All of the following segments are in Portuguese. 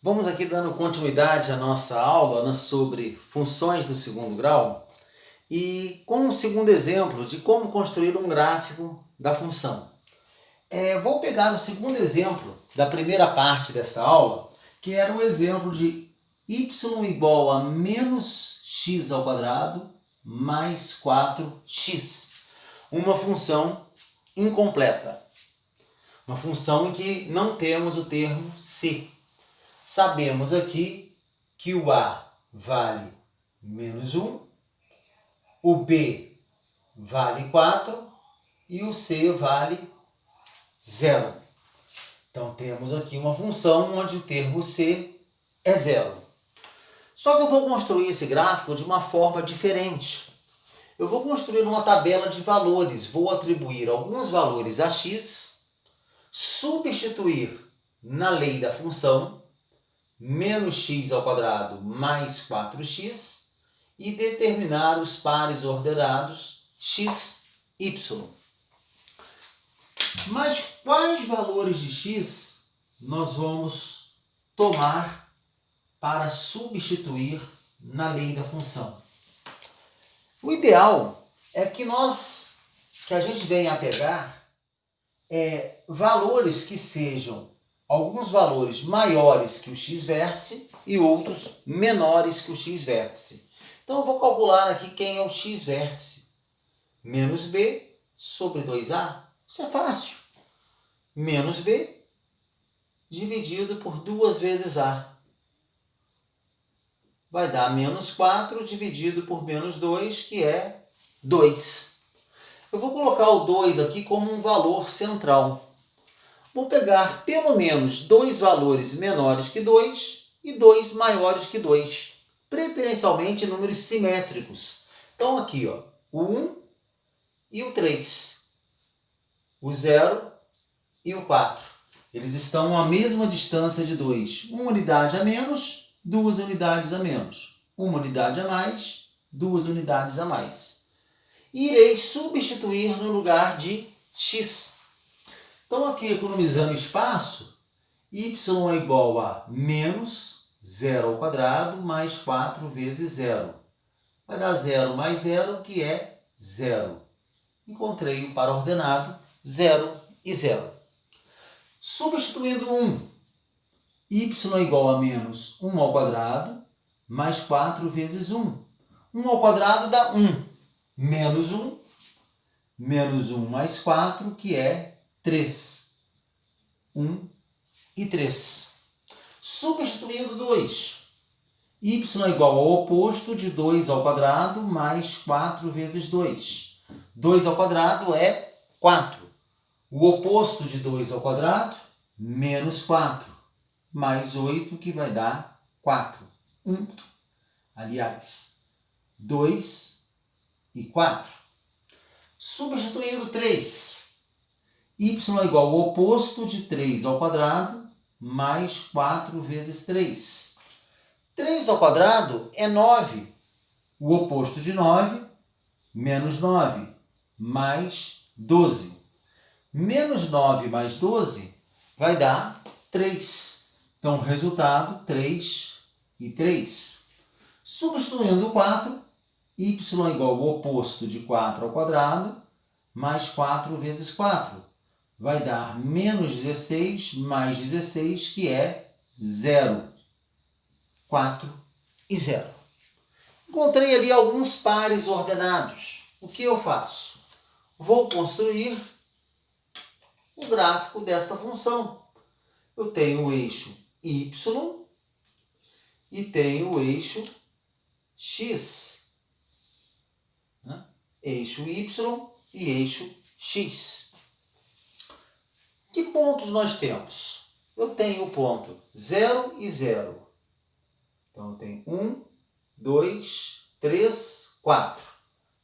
Vamos aqui dando continuidade à nossa aula sobre funções do segundo grau e com um segundo exemplo de como construir um gráfico da função. Vou pegar o segundo exemplo da primeira parte dessa aula, que era o exemplo de y igual a menos x ao quadrado mais 4x. Uma função incompleta. Uma função em que não temos o termo se. Sabemos aqui que o A vale menos 1, o B vale 4 e o C vale 0. Então temos aqui uma função onde o termo C é 0. Só que eu vou construir esse gráfico de uma forma diferente. Eu vou construir uma tabela de valores, vou atribuir alguns valores a x, substituir na lei da função menos x ao quadrado mais 4x e determinar os pares ordenados x, y. Mas quais valores de x nós vamos tomar para substituir na lei da função? O ideal é que a gente venha a pegar valores que sejam alguns valores maiores que o x vértice e outros menores que o x vértice. Então eu vou calcular aqui quem é o x vértice. Menos b sobre 2a. Isso é fácil. Menos b dividido por 2 vezes a. Vai dar menos 4 dividido por menos 2, que é 2. Eu vou colocar o 2 aqui como um valor central. Vou pegar pelo menos 2 valores menores que 2 e 2 maiores que 2. Preferencialmente números simétricos. Então aqui, ó, o 1 e o 3. O 0 e o 4. Eles estão à mesma distância de 2. Uma unidade a menos, 2 unidades a menos. Uma unidade a mais, 2 unidades a mais. E irei substituir no lugar de x. Então, aqui, economizando espaço, y é igual a menos 0 ao quadrado mais 4 vezes 0. Vai dar 0 mais 0, que é 0. Encontrei o par ordenado 0 e 0. Substituindo 1, y é igual a menos 1 ao quadrado mais 4 vezes 1. 1 ao quadrado dá 1. Menos 1. Menos 1 mais 4, que é 3. 1 e 3. Substituindo 2. Y é igual ao oposto de 2 ao quadrado mais 4 vezes 2. 2 ao quadrado é 4. O oposto de 2 ao quadrado, menos 4. Mais 8, que vai dar 4. 1. Aliás, 2 e 4. Substituindo 3. Y é igual ao oposto de 3 ao quadrado mais 4 vezes 3. 3 ao quadrado é 9. O oposto de 9, menos 9, mais 12. Menos 9 mais 12 vai dar 3. Então, resultado, 3 e 3. Substituindo 4, y é igual ao oposto de 4 ao quadrado mais 4 vezes 4. Vai dar menos 16 mais 16, que é 0. 4 e 0. Encontrei ali alguns pares ordenados. O que eu faço? Vou construir o gráfico desta função. Eu tenho o eixo y e tenho o eixo x. Eixo y e eixo x. Que pontos nós temos? Eu tenho o ponto 0 e 0. Então, eu tenho 1, 2, 3, 4.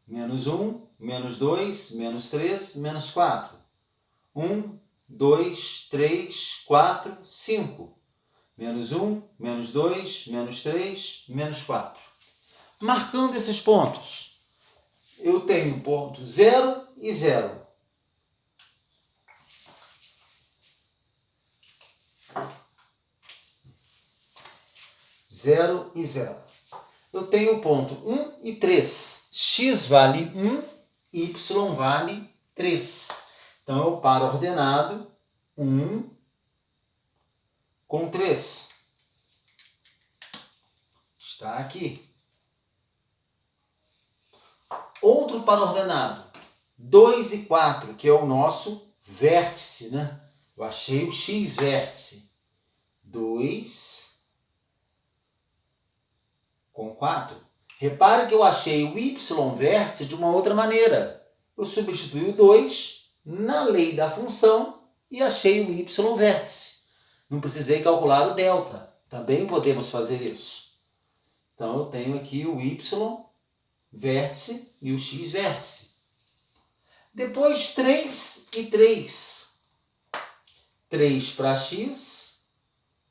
Menos 1, menos 2, menos 3, menos 4. 1, 2, 3, 4, 5. Menos 1, menos 2, menos 3, menos 4. Marcando esses pontos, eu tenho ponto 0 e 0. 0 e 0. Eu tenho o ponto 1 e 3. X vale 1, Y vale 3. Então, eu paro ordenado 1 com 3. Está aqui. Outro par ordenado, 2 e 4, que é o nosso vértice, né? Eu achei o x vértice. 2 com 4. Repare que eu achei o y vértice de uma outra maneira. Eu substituí o 2 na lei da função e achei o y vértice. Não precisei calcular o delta. Também podemos fazer isso. Então, eu tenho aqui o y vértice e o x vértice. Depois, 3 e 3. 3 para x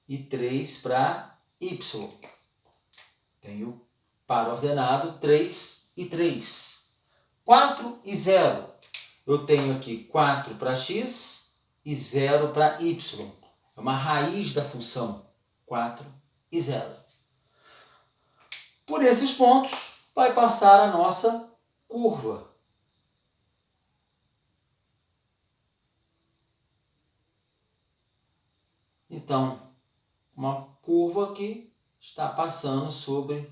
e 3 para y. Tenho par ordenado 3 e 3. 4 e 0. Eu tenho aqui 4 para x e 0 para y. É uma raiz da função 4 e 0. Por esses pontos, vai passar a nossa curva. Então, uma curva que está passando sobre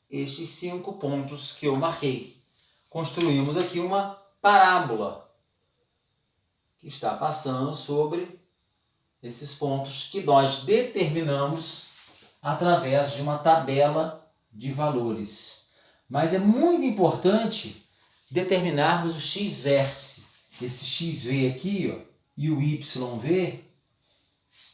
estes 5 pontos que eu marquei. Construímos aqui uma parábola que está passando sobre esses pontos que nós determinamos através de uma tabela de valores. Mas é muito importante determinarmos o x-vértice. Esse xv aqui, ó, e o yv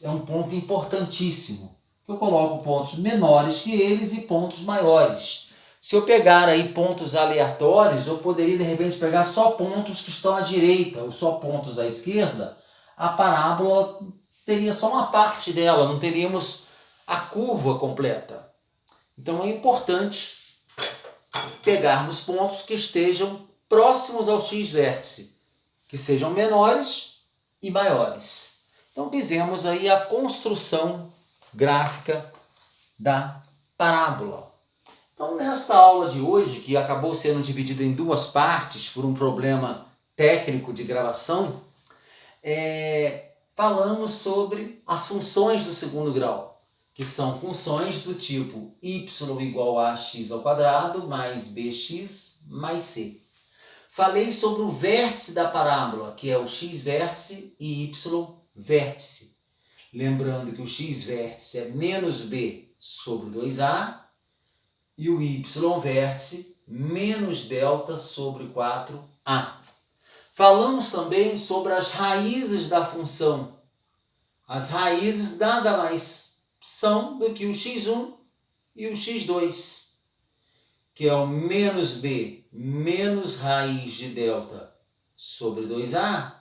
é um ponto importantíssimo. Eu coloco pontos menores que eles e pontos maiores. Se eu pegar aí pontos aleatórios, eu poderia de repente pegar só pontos que estão à direita ou só pontos à esquerda. A parábola teria só uma parte dela, não teríamos a curva completa. Então é importante pegarmos pontos que estejam próximos ao x-vértice, que sejam menores e maiores. Então fizemos aí a construção gráfica da parábola. Então nesta aula de hoje, que acabou sendo dividida em 2 partes por um problema técnico de gravação, falamos sobre as funções do segundo grau, que são funções do tipo y igual a x² mais bx mais c. Falei sobre o vértice da parábola, que é o x-vértice e y-vértice. Lembrando que o x-vértice é menos b sobre 2a e o y-vértice menos delta sobre 4a. Falamos também sobre as raízes da função. As raízes nada mais são do que o x1 e o x2, que é o menos b menos raiz de delta sobre 2a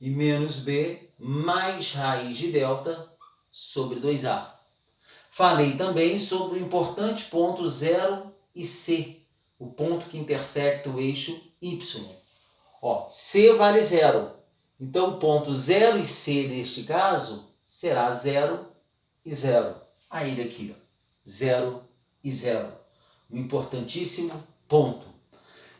e menos b mais raiz de delta sobre 2a. Falei também sobre o importante ponto 0 e c, o ponto que intersecta o eixo y. C vale 0. Então, o ponto 0 e c neste caso será 0 e 0. Aí daqui, 0 e 0. Um importantíssimo ponto.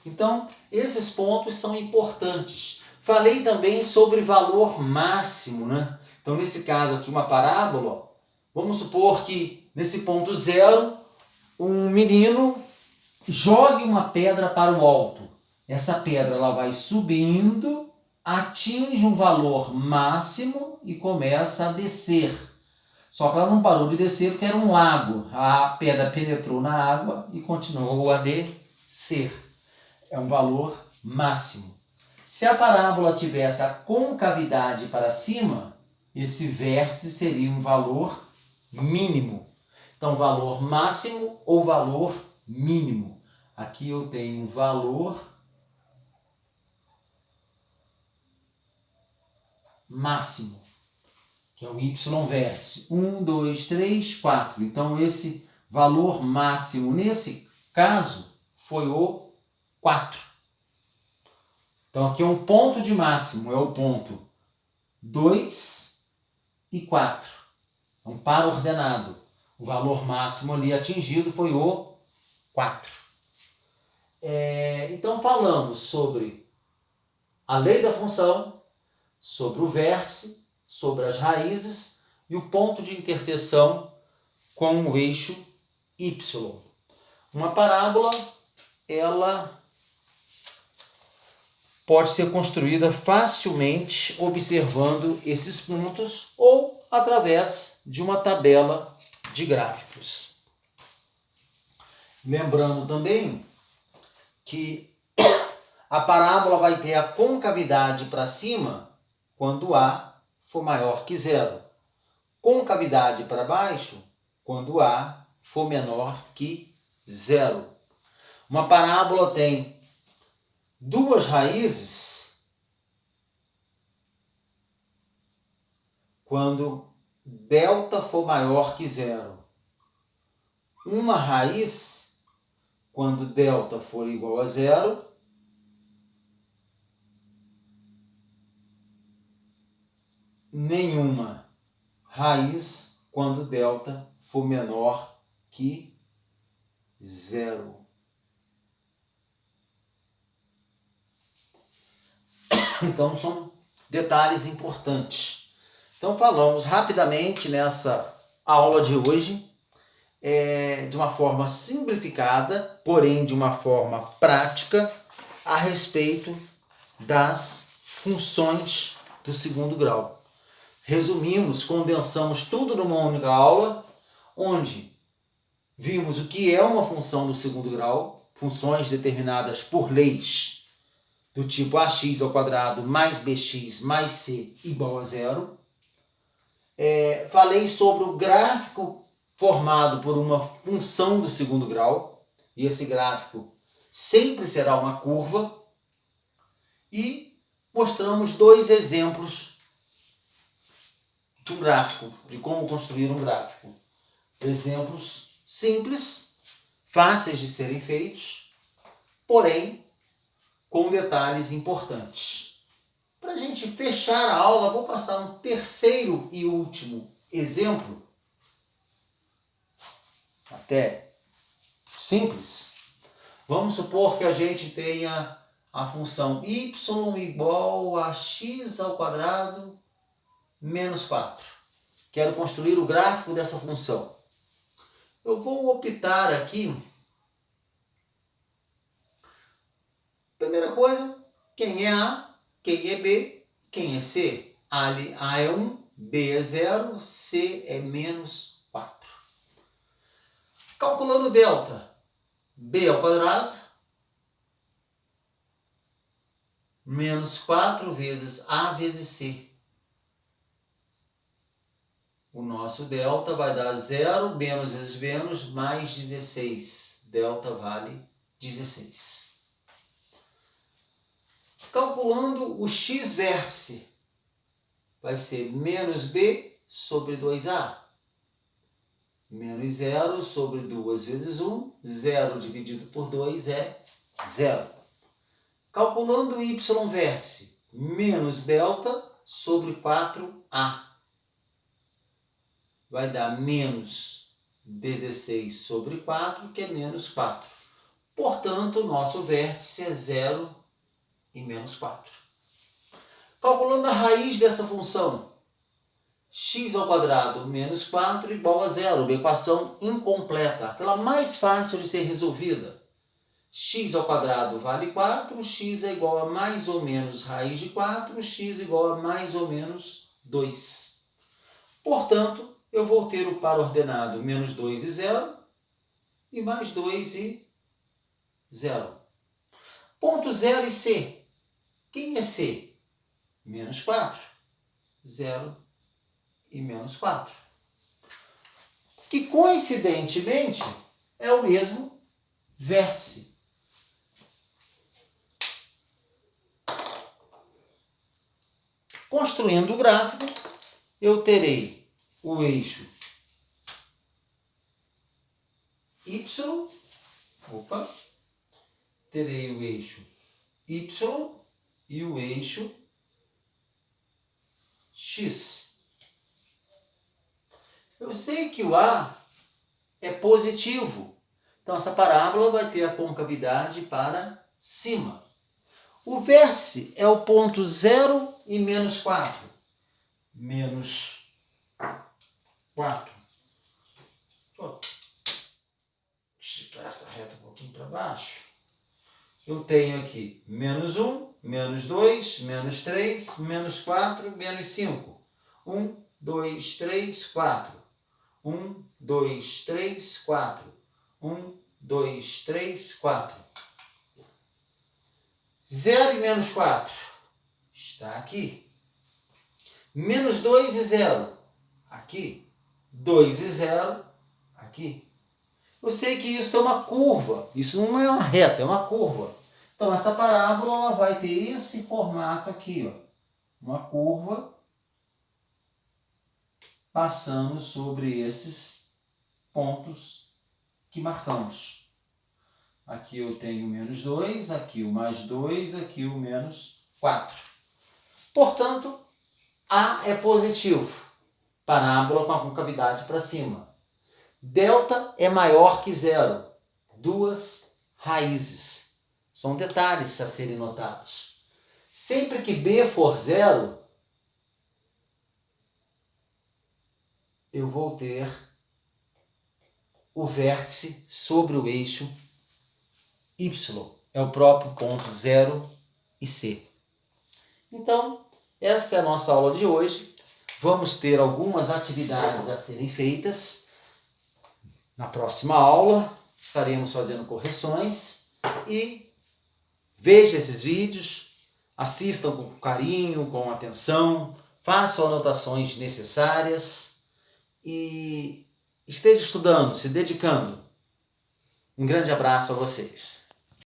Então, esses pontos são importantes. Falei também sobre valor máximo, né? Então, nesse caso aqui, uma parábola, vamos supor que nesse ponto 0, um menino jogue uma pedra para o alto. Essa pedra ela vai subindo, atinge um valor máximo e começa a descer. Só que ela não parou de descer porque era um lago. A pedra penetrou na água e continuou a descer. É um valor máximo. Se a parábola tivesse a concavidade para cima, esse vértice seria um valor mínimo. Então, valor máximo ou valor mínimo. Aqui eu tenho um valor máximo, que é o y-vértice. 1, 2, 3, 4. Então, esse valor máximo, nesse caso, foi o 4. Então, aqui é um ponto de máximo, é o ponto 2 e 4. É um par ordenado. O valor máximo ali atingido foi o 4. Então falamos sobre a lei da função, sobre o vértice, sobre as raízes e o ponto de interseção com o eixo y. Uma parábola, ela pode ser construída facilmente observando esses pontos ou através de uma tabela de gráficos. Lembrando também que a parábola vai ter a concavidade para cima quando A for maior que zero. Concavidade para baixo quando A for menor que zero. Uma parábola tem duas raízes quando delta for maior que zero. Uma raiz quando delta for igual a zero. Nenhuma raiz quando delta for menor que zero. Então, são detalhes importantes. Então, falamos rapidamente nessa aula de hoje, de uma forma simplificada, porém de uma forma prática, a respeito das funções do segundo grau. Resumimos, condensamos tudo numa única aula, onde vimos o que é uma função do segundo grau, funções determinadas por leis do tipo ax² mais bx mais c igual a zero. Falei sobre o gráfico formado por uma função do segundo grau, e esse gráfico sempre será uma curva, e mostramos dois exemplos de um gráfico, de como construir um gráfico. Exemplos simples, fáceis de serem feitos, porém com detalhes importantes. Para a gente fechar a aula, vou passar um terceiro e último exemplo, até simples. Vamos supor que a gente tenha a função y igual a x² menos 4. Quero construir o gráfico dessa função. Eu vou optar aqui. Primeira coisa, quem é A, quem é B, quem é C. A é 1, B é 0, C é menos 4. Calculando delta, B² menos 4 vezes A vezes C. O nosso delta vai dar 0, menos vezes menos, mais 16. Delta vale 16. Calculando o x vértice, vai ser menos b sobre 2a. Menos 0 sobre 2 vezes 1. 0 dividido por 2 é 0. Calculando o y vértice, menos delta sobre 4a. Vai dar menos 16 sobre 4, que é menos 4. Portanto, o nosso vértice é 0 e menos 4. Calculando a raiz dessa função, x² menos 4 igual a 0, uma equação incompleta, aquela mais fácil de ser resolvida. x² vale 4, x é igual a mais ou menos raiz de 4, x igual a mais ou menos 2. Portanto, eu vou ter o par ordenado menos 2 e 0, e mais 2 e 0. Ponto 0 e C. Quem é C? Menos 4. 0 e menos 4. Que coincidentemente é o mesmo vértice. Construindo o gráfico, eu terei o eixo y, terei o eixo y e o eixo x. Eu sei que o A é positivo. Então, essa parábola vai ter a concavidade para cima. O vértice é o ponto 0 e menos 4. Menos 4. Deixa eu esticar essa reta um pouquinho para baixo. Eu tenho aqui menos 1, menos 2, menos 3, menos 4, menos 5. 1, 2, 3, 4. 1, 2, 3, 4. 1, 2, 3, 4. 0 e menos 4 está aqui. Menos 2 e 0 aqui. 2 e 0 aqui. Eu sei que isso é uma curva. Isso não é uma reta, é uma curva. Então, essa parábola ela vai ter esse formato aqui, ó. Uma curva passando sobre esses pontos que marcamos. Aqui eu tenho menos 2, aqui o mais 2, aqui o menos 4. Portanto, A é positivo. Parábola com a concavidade para cima. Delta é maior que 0. 2 raízes. São detalhes a serem notados. Sempre que B for 0, eu vou ter o vértice sobre o eixo Y. É o próprio ponto 0 e C. Então, esta é a nossa aula de hoje. Vamos ter algumas atividades a serem feitas. Na próxima aula, estaremos fazendo correções e veja esses vídeos, assistam com carinho, com atenção, façam anotações necessárias e esteja estudando, se dedicando. Um grande abraço a vocês.